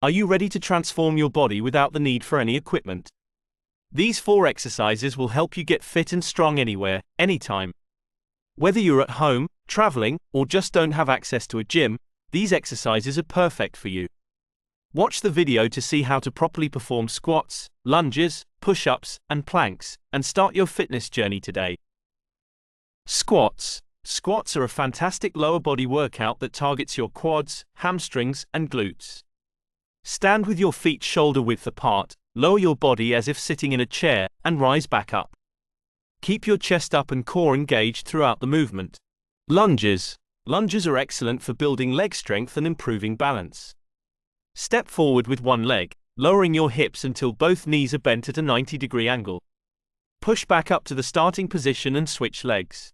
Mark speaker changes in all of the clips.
Speaker 1: Are you ready to transform your body without the need for any equipment? These 4 exercises will help you get fit and strong anywhere, anytime. Whether you're at home, traveling, or just don't have access to a gym, these exercises are perfect for you. Watch the video to see how to properly perform squats, lunges, push-ups, and planks, and start your fitness journey today. Squats. Squats are a fantastic lower body workout that targets your quads, hamstrings, and glutes. Stand with your feet shoulder-width apart, lower your body as if sitting in a chair, and rise back up. Keep your chest up and core engaged throughout the movement. Lunges. Lunges are excellent for building leg strength and improving balance. Step forward with one leg, lowering your hips until both knees are bent at a 90-degree angle. Push back up to the starting position and switch legs.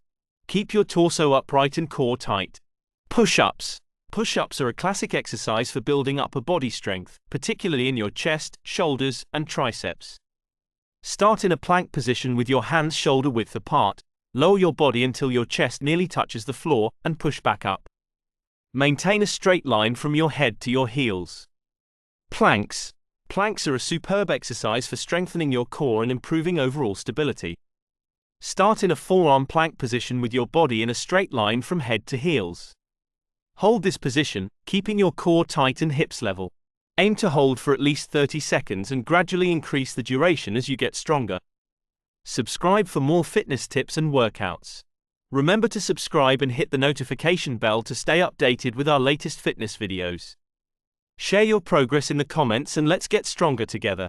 Speaker 1: Keep your torso upright and core tight. Push-ups. Push-ups are a classic exercise for building upper body strength, particularly in your chest, shoulders, and triceps. Start in a plank position with your hands shoulder-width apart, lower your body until your chest nearly touches the floor, and push back up. Maintain a straight line from your head to your heels. Planks. Planks are a superb exercise for strengthening your core and improving overall stability. Start in a forearm plank position with your body in a straight line from head to heels. Hold this position, keeping your core tight and hips level. Aim to hold for at least 30 seconds and gradually increase the duration as you get stronger. Subscribe for more fitness tips and workouts. Remember to subscribe and hit the notification bell to stay updated with our latest fitness videos. Share your progress in the comments and let's get stronger together.